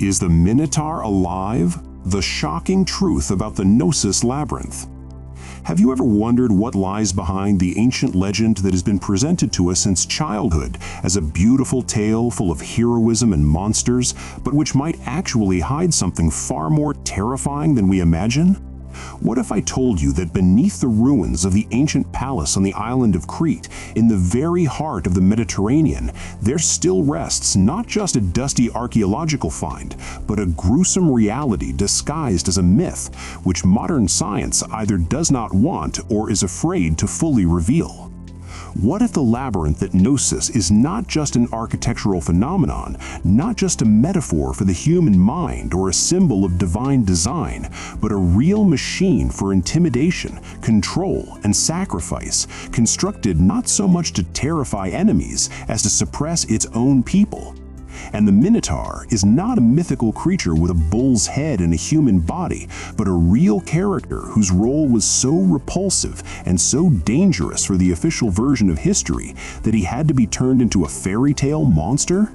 Is the Minotaur alive? The shocking truth about the Knossos Labyrinth. Have you ever wondered what lies behind the ancient legend that has been presented to us since childhood as a beautiful tale full of heroism and monsters, but which might actually hide something far more terrifying than we imagine? What if I told you that beneath the ruins of the ancient palace on the island of Crete, in the very heart of the Mediterranean, there still rests not just a dusty archaeological find, but a gruesome reality disguised as a myth, which modern science either does not want or is afraid to fully reveal? What if the labyrinth at Knossos is not just an architectural phenomenon, not just a metaphor for the human mind or a symbol of divine design, but a real machine for intimidation, control, and sacrifice, constructed not so much to terrify enemies as to suppress its own people? And the Minotaur is not a mythical creature with a bull's head and a human body, but a real character whose role was so repulsive and so dangerous for the official version of history that he had to be turned into a fairy tale monster?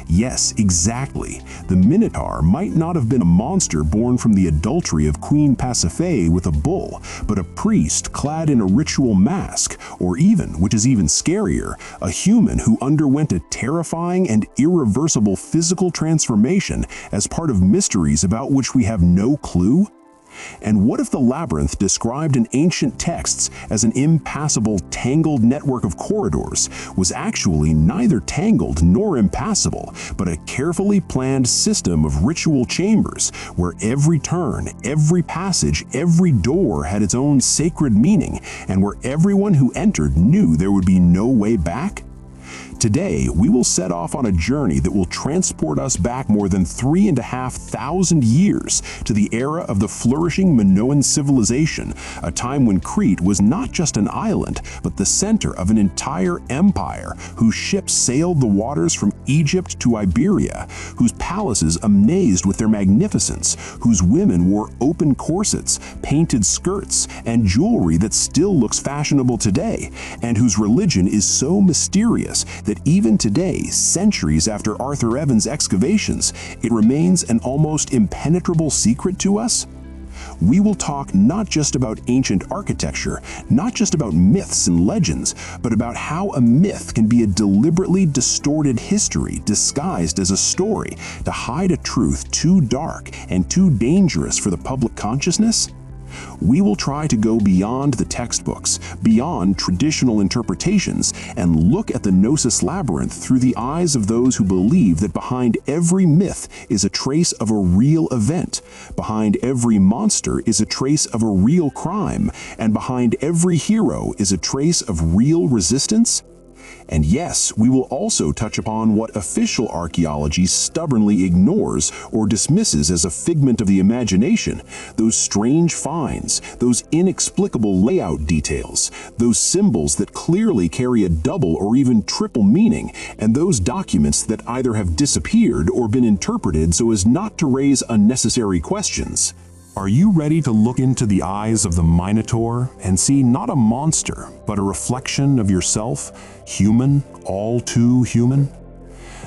Yes, exactly. The Minotaur might not have been a monster born from the adultery of Queen Pasiphae with a bull, but a priest clad in a ritual mask, or even, which is even scarier, a human who underwent a terrifying and irreversible physical transformation as part of mysteries about which we have no clue? And what if the labyrinth described in ancient texts as an impassable, tangled network of corridors was actually neither tangled nor impassable, but a carefully planned system of ritual chambers where every turn, every passage, every door had its own sacred meaning, and where everyone who entered knew there would be no way back? Today, we will set off on a journey that will transport us back more than 3,500 years to the era of the flourishing Minoan civilization, a time when Crete was not just an island, but the center of an entire empire, whose ships sailed the waters from Egypt to Iberia, whose palaces amazed with their magnificence, whose women wore open corsets, painted skirts, and jewelry that still looks fashionable today, and whose religion is so mysterious that even today, centuries after Arthur Evans' excavations, it remains an almost impenetrable secret to us? We will talk not just about ancient architecture, not just about myths and legends, but about how a myth can be a deliberately distorted history disguised as a story to hide a truth too dark and too dangerous for the public consciousness. We will try to go beyond the textbooks, beyond traditional interpretations, and look at the Knossos Labyrinth through the eyes of those who believe that behind every myth is a trace of a real event, behind every monster is a trace of a real crime, and behind every hero is a trace of real resistance. And yes, we will also touch upon what official archaeology stubbornly ignores or dismisses as a figment of the imagination, those strange finds, those inexplicable layout details, those symbols that clearly carry a double or even triple meaning, and those documents that either have disappeared or been interpreted so as not to raise unnecessary questions. Are you ready to look into the eyes of the Minotaur and see not a monster, but a reflection of yourself, human, all too human?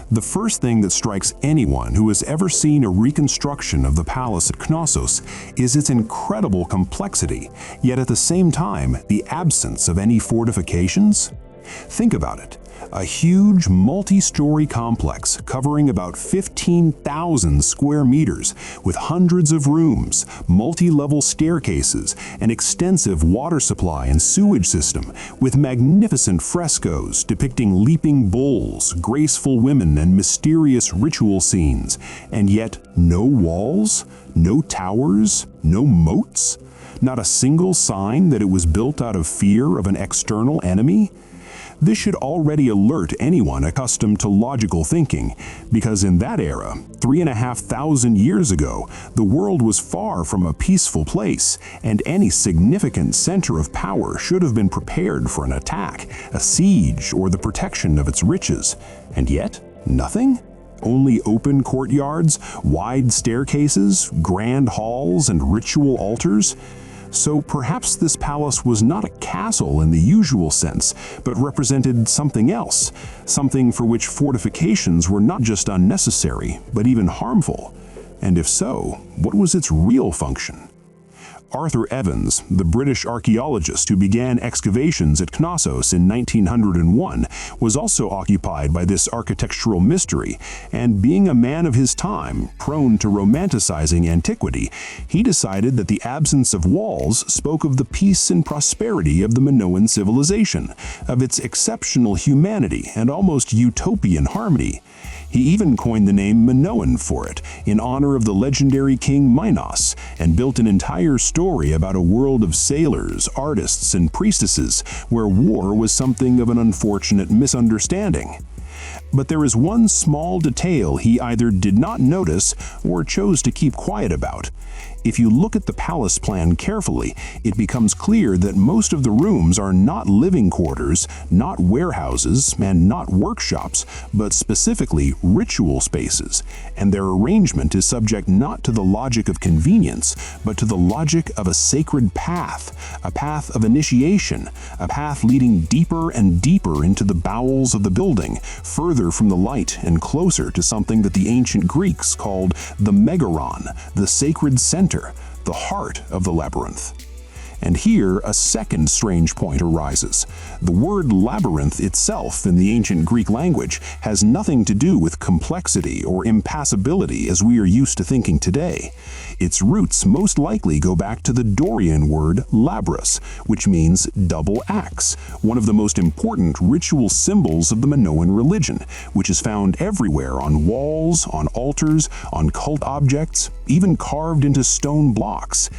The first thing that strikes anyone who has ever seen a reconstruction of the palace at Knossos is its incredible complexity, yet at the same time, the absence of any fortifications. Think about it. A huge multi-story complex covering about 15,000 square meters with hundreds of rooms, multi-level staircases, an extensive water supply and sewage system with magnificent frescoes depicting leaping bulls, graceful women, and mysterious ritual scenes. And yet no walls, no towers, no moats, not a single sign that it was built out of fear of an external enemy. This should already alert anyone accustomed to logical thinking, because in that era, 3,500 years ago, the world was far from a peaceful place, and any significant center of power should have been prepared for an attack, a siege, or the protection of its riches. And yet, nothing? Only open courtyards, wide staircases, grand halls, and ritual altars? So perhaps this palace was not a castle in the usual sense, but represented something else, something for which fortifications were not just unnecessary, but even harmful. And if so, what was its real function? Arthur Evans, the British archaeologist who began excavations at Knossos in 1901, was also occupied by this architectural mystery, and being a man of his time, prone to romanticizing antiquity, he decided that the absence of walls spoke of the peace and prosperity of the Minoan civilization, of its exceptional humanity and almost utopian harmony. He even coined the name Minoan for it, in honor of the legendary king Minos, and built an entire story about a world of sailors, artists, and priestesses, where war was something of an unfortunate misunderstanding. But there is one small detail he either did not notice or chose to keep quiet about. If you look at the palace plan carefully, it becomes clear that most of the rooms are not living quarters, not warehouses, and not workshops, but specifically ritual spaces, and their arrangement is subject not to the logic of convenience, but to the logic of a sacred path, a path of initiation, a path leading deeper and deeper into the bowels of the building, further from the light and closer to something that the ancient Greeks called the megaron, the sacred center, the heart of the labyrinth. And here a second strange point arises. The word labyrinth itself in the ancient Greek language has nothing to do with complexity or impassability as we are used to thinking today. Its roots most likely go back to the Dorian word labrus, which means double axe, one of the most important ritual symbols of the Minoan religion, which is found everywhere on walls, on altars, on cult objects, even carved into stone blocks.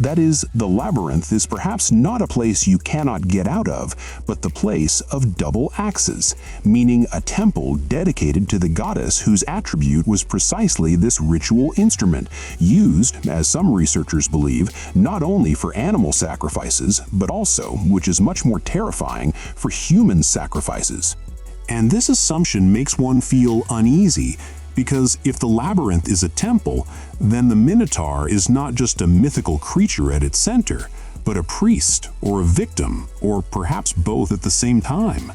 That is, the labyrinth is perhaps not a place you cannot get out of, but the place of double axes, meaning a temple dedicated to the goddess whose attribute was precisely this ritual instrument, used, as some researchers believe, not only for animal sacrifices, but also, which is much more terrifying, for human sacrifices. And this assumption makes one feel uneasy, because if the labyrinth is a temple, then the Minotaur is not just a mythical creature at its center, but a priest or a victim, or perhaps both at the same time.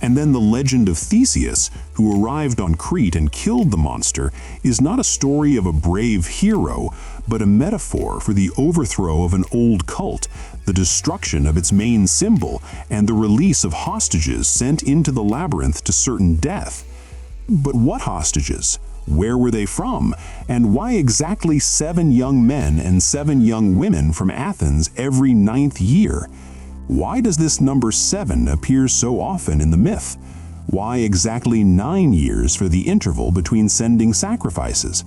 And then the legend of Theseus, who arrived on Crete and killed the monster, is not a story of a brave hero, but a metaphor for the overthrow of an old cult, the destruction of its main symbol, and the release of hostages sent into the labyrinth to certain death. But what hostages? Where were they from? And why exactly 7 young men and 7 young women from Athens every 9th year? Why does this number 7 appear so often in the myth? Why exactly 9 years for the interval between sending sacrifices?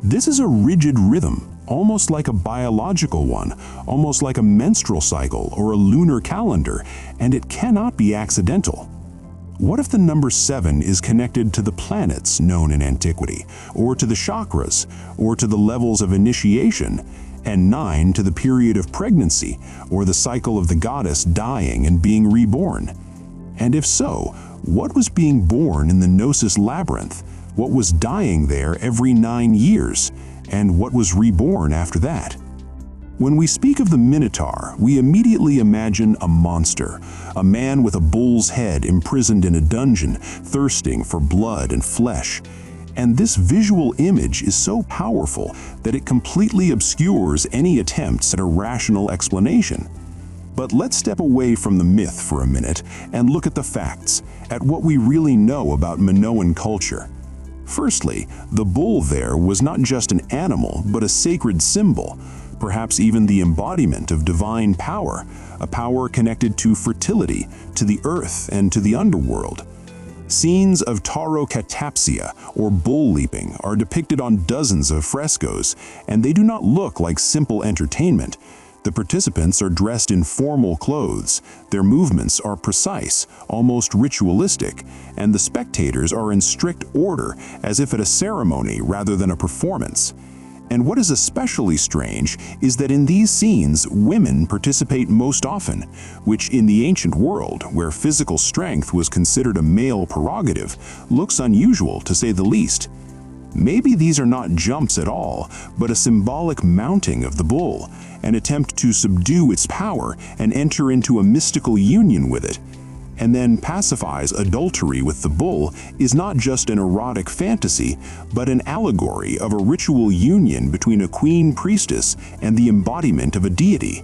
This is a rigid rhythm, almost like a biological one, almost like a menstrual cycle or a lunar calendar, and it cannot be accidental. What if the number 7 is connected to the planets known in antiquity, or to the chakras, or to the levels of initiation, and 9 to the period of pregnancy, or the cycle of the goddess dying and being reborn? And if so, what was being born in the Knossos Labyrinth? What was dying there every 9 years? And what was reborn after that? When we speak of the Minotaur, we immediately imagine a monster, a man with a bull's head imprisoned in a dungeon, thirsting for blood and flesh. And this visual image is so powerful that it completely obscures any attempts at a rational explanation. But let's step away from the myth for a minute and look at the facts, at what we really know about Minoan culture. Firstly, the bull there was not just an animal, but a sacred symbol, perhaps even the embodiment of divine power, a power connected to fertility, to the earth, and to the underworld. Scenes of taurocatapsia, or bull leaping, are depicted on dozens of frescoes, and they do not look like simple entertainment. The participants are dressed in formal clothes, their movements are precise, almost ritualistic, and the spectators are in strict order, as if at a ceremony rather than a performance. And what is especially strange is that in these scenes, women participate most often, which in the ancient world, where physical strength was considered a male prerogative, looks unusual to say the least. Maybe these are not jumps at all, but a symbolic mounting of the bull, an attempt to subdue its power and enter into a mystical union with it. And then pacifies adultery with the bull is not just an erotic fantasy, but an allegory of a ritual union between a queen priestess and the embodiment of a deity.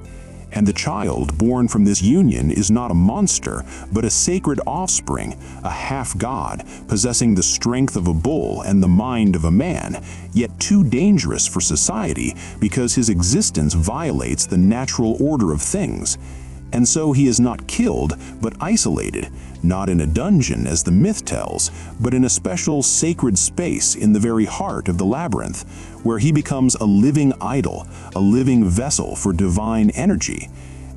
And the child born from this union is not a monster, but a sacred offspring, a half-god, possessing the strength of a bull and the mind of a man, yet too dangerous for society because his existence violates the natural order of things. And so he is not killed, but isolated, not in a dungeon as the myth tells, but in a special sacred space in the very heart of the labyrinth, where he becomes a living idol, a living vessel for divine energy.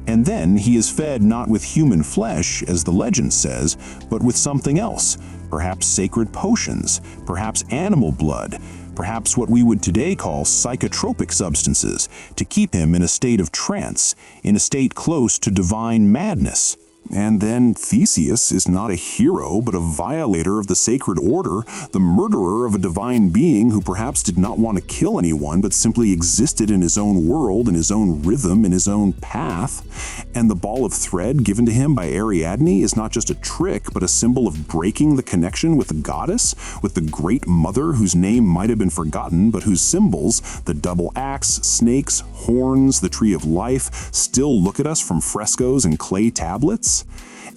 And then he is fed not with human flesh, as the legend says, but with something else, perhaps sacred potions, perhaps animal blood, perhaps what we would today call psychotropic substances, to keep him in a state of trance, in a state close to divine madness. And then Theseus is not a hero, but a violator of the sacred order, the murderer of a divine being who perhaps did not want to kill anyone, but simply existed in his own world, in his own rhythm, in his own path. And the ball of thread given to him by Ariadne is not just a trick, but a symbol of breaking the connection with the goddess, with the great mother whose name might have been forgotten, but whose symbols, the double axe, snakes, horns, the tree of life, still look at us from frescoes and clay tablets.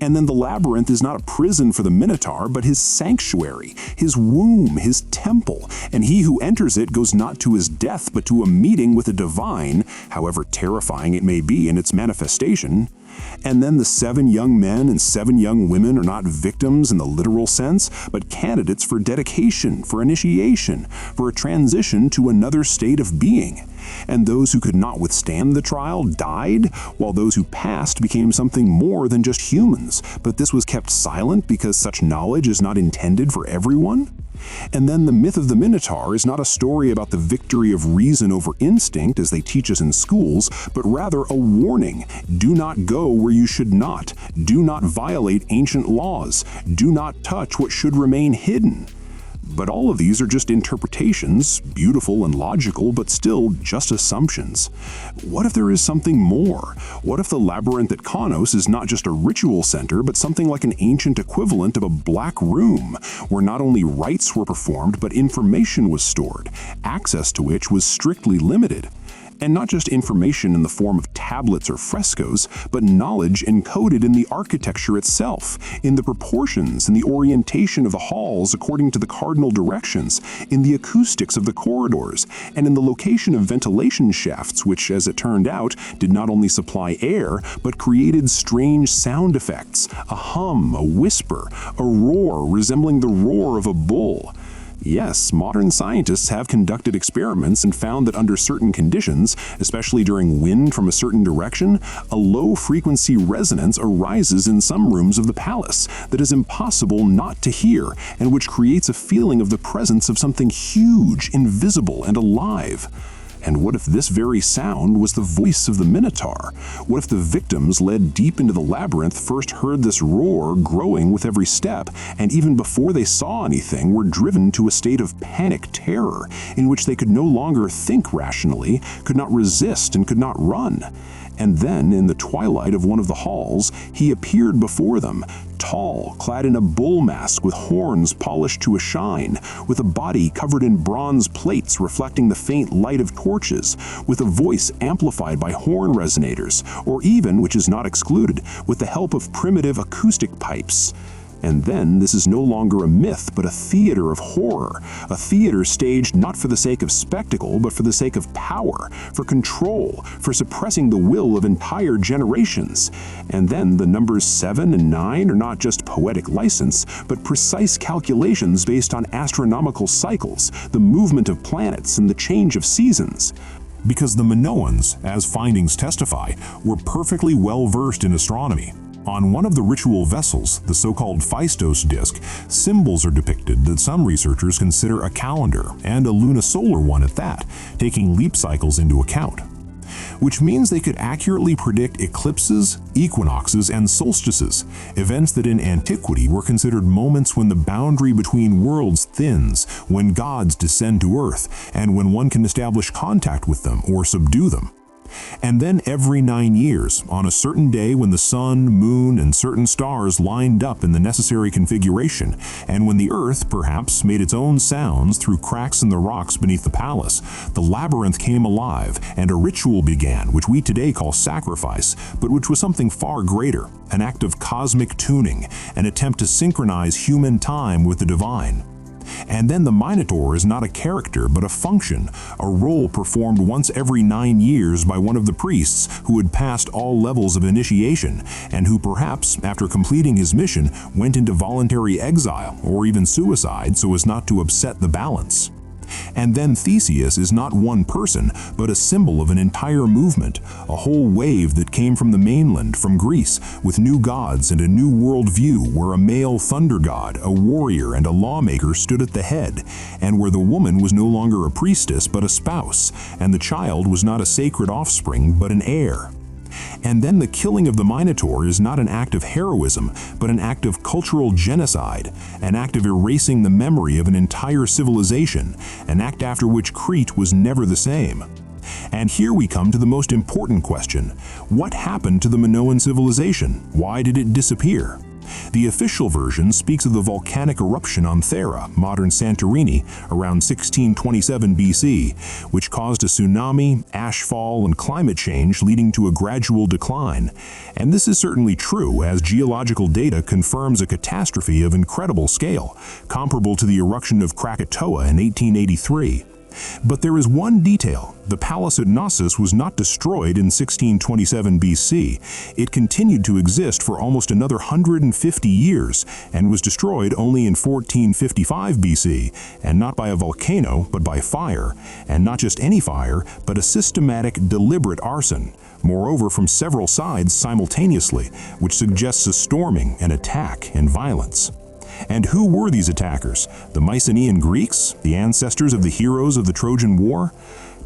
And then the labyrinth is not a prison for the Minotaur, but his sanctuary, his womb, his temple, and he who enters it goes not to his death, but to a meeting with a divine, however terrifying it may be in its manifestation. And then the 7 young men and 7 young women are not victims in the literal sense, but candidates for dedication, for initiation, for a transition to another state of being. And those who could not withstand the trial died, while those who passed became something more than just humans. But this was kept silent because such knowledge is not intended for everyone. And then the myth of the Minotaur is not a story about the victory of reason over instinct as they teach us in schools, but rather a warning. Do not go where you should not. Do not violate ancient laws. Do not touch what should remain hidden. But all of these are just interpretations, beautiful and logical, but still just assumptions. What if there is something more? What if the labyrinth at Knossos is not just a ritual center, but something like an ancient equivalent of a black room, where not only rites were performed, but information was stored, access to which was strictly limited? And not just information in the form of tablets or frescoes, but knowledge encoded in the architecture itself, in the proportions and the orientation of the halls according to the cardinal directions, in the acoustics of the corridors, and in the location of ventilation shafts which, as it turned out, did not only supply air, but created strange sound effects, a hum, a whisper, a roar resembling the roar of a bull. Yes, modern scientists have conducted experiments and found that under certain conditions, especially during wind from a certain direction, a low-frequency resonance arises in some rooms of the palace that is impossible not to hear, and which creates a feeling of the presence of something huge, invisible, and alive. And what if this very sound was the voice of the Minotaur? What if the victims led deep into the labyrinth first heard this roar growing with every step, and even before they saw anything were driven to a state of panic terror, in which they could no longer think rationally, could not resist, and could not run? And then, in the twilight of one of the halls, he appeared before them, tall, clad in a bull mask with horns polished to a shine, with a body covered in bronze plates reflecting the faint light of torches, with a voice amplified by horn resonators, or even, which is not excluded, with the help of primitive acoustic pipes. And then this is no longer a myth, but a theater of horror, a theater staged not for the sake of spectacle, but for the sake of power, for control, for suppressing the will of entire generations. And then the numbers 7 and 9 are not just poetic license, but precise calculations based on astronomical cycles, the movement of planets, and the change of seasons. Because the Minoans, as findings testify, were perfectly well versed in astronomy. On one of the ritual vessels, the so-called Phaistos disk, symbols are depicted that some researchers consider a calendar, and a lunisolar one at that, taking leap cycles into account. which means they could accurately predict eclipses, equinoxes, and solstices, events that in antiquity were considered moments when the boundary between worlds thins, when gods descend to Earth, and when one can establish contact with them or subdue them. And then every 9 years, on a certain day when the sun, moon, and certain stars lined up in the necessary configuration, and when the earth, perhaps, made its own sounds through cracks in the rocks beneath the palace, the labyrinth came alive, and a ritual began, which we today call sacrifice, but which was something far greater, an act of cosmic tuning, an attempt to synchronize human time with the divine. And then the Minotaur is not a character, but a function, a role performed once every 9 years by one of the priests who had passed all levels of initiation, and who perhaps, after completing his mission, went into voluntary exile or even suicide so as not to upset the balance. And then Theseus is not one person, but a symbol of an entire movement, a whole wave that came from the mainland, from Greece, with new gods and a new world view where a male thunder god, a warrior, and a lawmaker stood at the head, and where the woman was no longer a priestess but a spouse, and the child was not a sacred offspring but an heir. And then the killing of the Minotaur is not an act of heroism, but an act of cultural genocide, an act of erasing the memory of an entire civilization, an act after which Crete was never the same. And here we come to the most important question. What happened to the Minoan civilization? Why did it disappear? The official version speaks of the volcanic eruption on Thera, modern Santorini, around 1627 BC, which caused a tsunami, ashfall, and climate change leading to a gradual decline. And this is certainly true, as geological data confirms a catastrophe of incredible scale, comparable to the eruption of Krakatoa in 1883. But there is one detail. The palace at Knossos was not destroyed in 1627 BC. It continued to exist for almost another 150 years and was destroyed only in 1455 BC, and not by a volcano, but by fire. And not just any fire, but a systematic, deliberate arson, moreover from several sides simultaneously, which suggests a storming, an attack, and violence. And who were these attackers? The Mycenaean Greeks? The ancestors of the heroes of the Trojan War?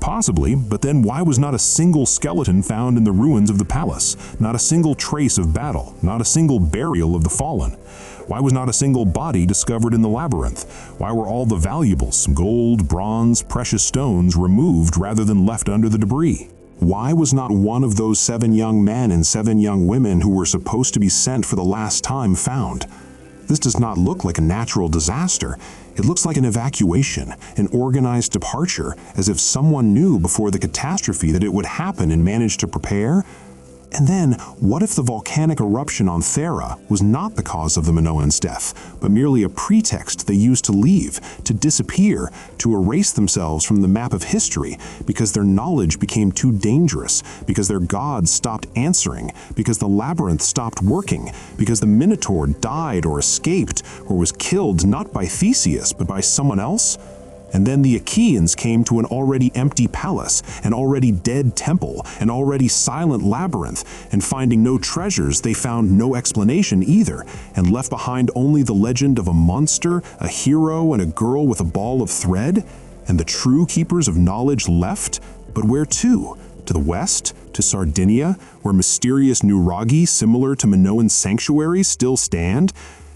Possibly, but then why was not a single skeleton found in the ruins of the palace? Not a single trace of battle? Not a single burial of the fallen? Why was not a single body discovered in the labyrinth? Why were all the valuables, gold, bronze, precious stones, removed rather than left under the debris? Why was not one of those 7 young men and 7 young women who were supposed to be sent for the last time found? This does not look like a natural disaster. It looks like an evacuation, an organized departure, as if someone knew before the catastrophe that it would happen and managed to prepare. And then, what if the volcanic eruption on Thera was not the cause of the Minoans' death, but merely a pretext they used to leave, to disappear, to erase themselves from the map of history, because their knowledge became too dangerous, because their gods stopped answering, because the labyrinth stopped working, because the Minotaur died or escaped, or was killed not by Theseus, but by someone else? And then the Achaeans came to an already empty palace, an already dead temple, an already silent labyrinth, and finding no treasures, they found no explanation either, and left behind only the legend of a monster, a hero, and a girl with a ball of thread. And the true keepers of knowledge left? But where to? To the west? To Sardinia, where mysterious nuraghi similar to Minoan sanctuaries still stand?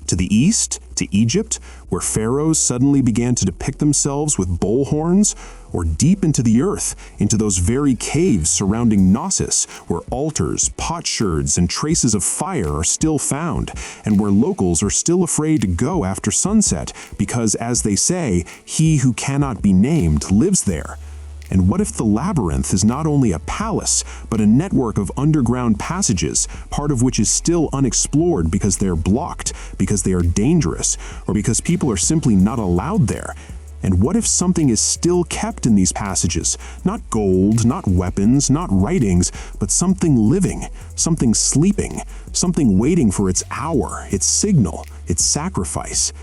To the east, to Egypt, where pharaohs suddenly began to depict themselves with bull horns, or deep into the earth, into those very caves surrounding Knossos, where altars, potsherds, and traces of fire are still found, and where locals are still afraid to go after sunset, because, as they say, he who cannot be named lives there. And what if the labyrinth is not only a palace, but a network of underground passages, part of which is still unexplored because they're blocked, because they are dangerous, or because people are simply not allowed there? And what if something is still kept in these passages? Not gold, not weapons, not writings, but something living, something sleeping, something waiting for its hour, its signal, its sacrifice.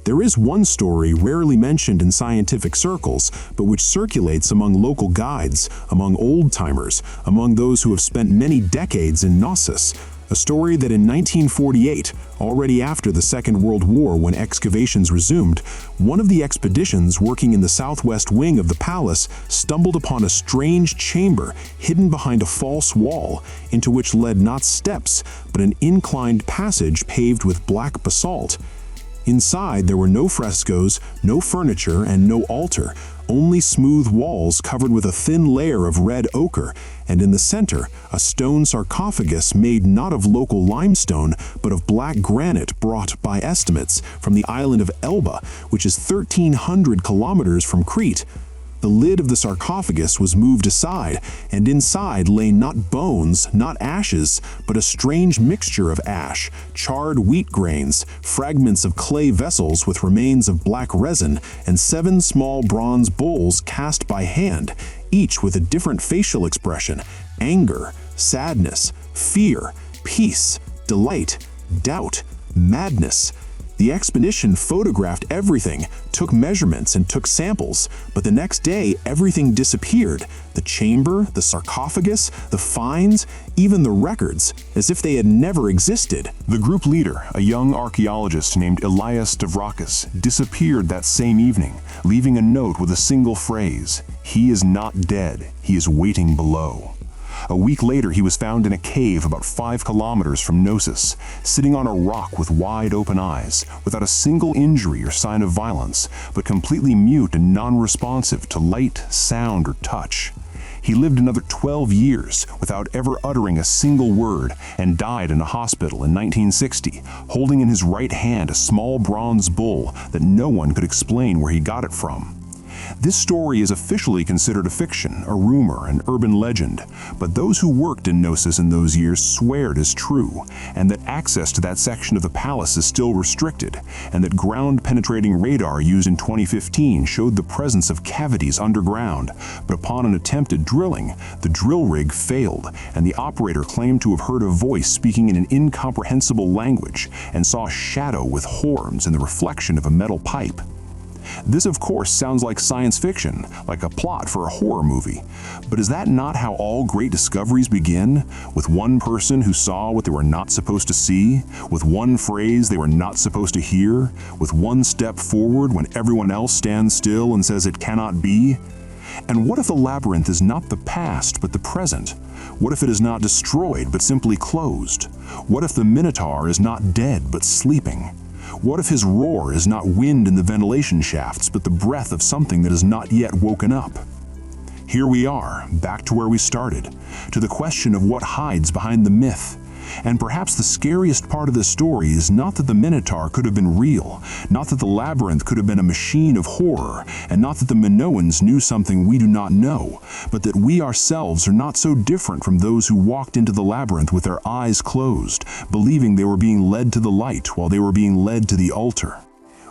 There is one story rarely mentioned in scientific circles, but which circulates among local guides, among old-timers, among those who have spent many decades in Knossos, A story that in 1948, already after the Second World War when excavations resumed, one of the expeditions working in the southwest wing of the palace stumbled upon a strange chamber hidden behind a false wall, into which led not steps, but an inclined passage paved with black basalt. Inside there were no frescoes, no furniture, and no altar, only smooth walls covered with a thin layer of red ochre, and in the center, a stone sarcophagus made not of local limestone, but of black granite brought, by estimates, from the island of Elba, which is 1,300 kilometers from Crete. The lid of the sarcophagus was moved aside, and inside lay not bones, not ashes, but a strange mixture of ash, charred wheat grains, fragments of clay vessels with remains of black resin, and 7 small bronze bowls cast by hand, each with a different facial expression: anger, sadness, fear, peace, delight, doubt, madness. The expedition photographed everything, took measurements and took samples, but the next day everything disappeared. The chamber, the sarcophagus, the finds, even the records, as if they had never existed. The group leader, a young archaeologist named Elias Stavrakis, disappeared that same evening, leaving a note with a single phrase: "He is not dead, he is waiting below." A week later, he was found in a cave about 5 kilometers from Knossos, sitting on a rock with wide open eyes, without a single injury or sign of violence, but completely mute and non-responsive to light, sound, or touch. He lived another 12 years without ever uttering a single word, and died in a hospital in 1960, holding in his right hand a small bronze bull that no one could explain where he got it from. This story is officially considered a fiction, a rumor, an urban legend, but those who worked in Knossos in those years swear it is true, and that access to that section of the palace is still restricted, and that ground-penetrating radar used in 2015 showed the presence of cavities underground, but upon an attempted drilling, the drill rig failed, and the operator claimed to have heard a voice speaking in an incomprehensible language, and saw a shadow with horns in the reflection of a metal pipe. This, of course, sounds like science fiction, like a plot for a horror movie. But is that not how all great discoveries begin? With one person who saw what they were not supposed to see, with one phrase they were not supposed to hear, with one step forward when everyone else stands still and says it cannot be? And what if the labyrinth is not the past but the present? What if it is not destroyed but simply closed? What if the Minotaur is not dead but sleeping? What if his roar is not wind in the ventilation shafts, but the breath of something that has not yet woken up? Here we are, back to where we started, to the question of what hides behind the myth. And perhaps the scariest part of the story is not that the Minotaur could have been real, not that the labyrinth could have been a machine of horror, and not that the Minoans knew something we do not know, but that we ourselves are not so different from those who walked into the labyrinth with their eyes closed, believing they were being led to the light while they were being led to the altar.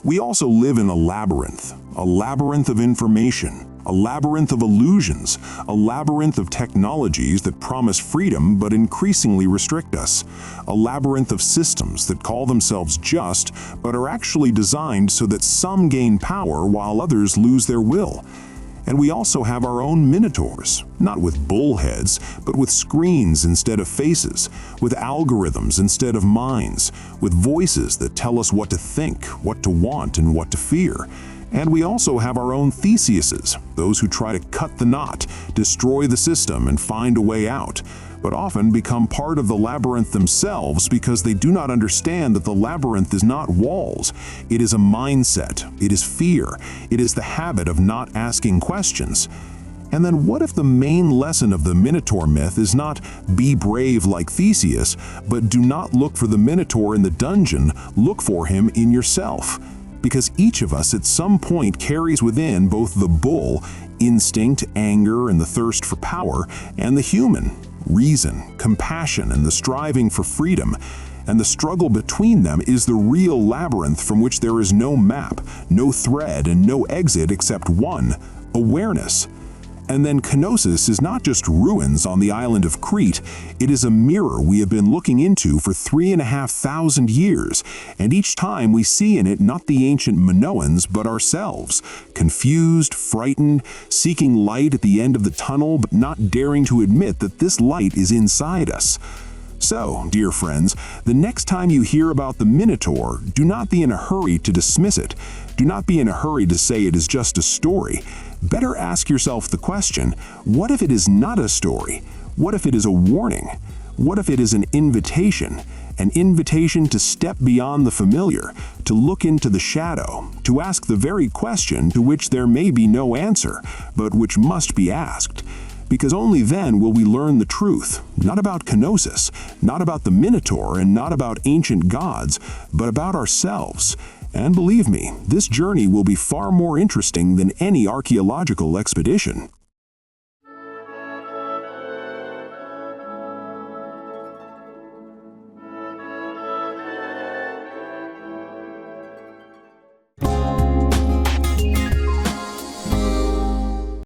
We also live in a labyrinth of information, a labyrinth of illusions, a labyrinth of technologies that promise freedom but increasingly restrict us, a labyrinth of systems that call themselves just but are actually designed so that some gain power while others lose their will. And we also have our own Minotaurs, not with bull heads, but with screens instead of faces, with algorithms instead of minds, with voices that tell us what to think, what to want, and what to fear. And we also have our own Theseuses, those who try to cut the knot, destroy the system, and find a way out, but often become part of the labyrinth themselves because they do not understand that the labyrinth is not walls. It is a mindset, it is fear, it is the habit of not asking questions. And then what if the main lesson of the Minotaur myth is not be brave like Theseus, but do not look for the Minotaur in the dungeon, look for him in yourself? Because each of us at some point carries within both the bull, instinct, anger, and the thirst for power, and the human, reason, compassion, and the striving for freedom. And the struggle between them is the real labyrinth from which there is no map, no thread, and no exit except one: awareness. And then Knossos is not just ruins on the island of Crete, it is a mirror we have been looking into for 3,500 years, and each time we see in it not the ancient Minoans but ourselves, confused, frightened, seeking light at the end of the tunnel but not daring to admit that this light is inside us. So, dear friends, the next time you hear about the Minotaur, do not be in a hurry to dismiss it. Do not be in a hurry to say it is just a story. Better ask yourself the question, what if it is not a story? What if it is a warning? What if it is an invitation to step beyond the familiar, to look into the shadow, to ask the very question to which there may be no answer, but which must be asked? Because only then will we learn the truth, not about Knossos, not about the Minotaur, and not about ancient gods, but about ourselves. And believe me, this journey will be far more interesting than any archaeological expedition.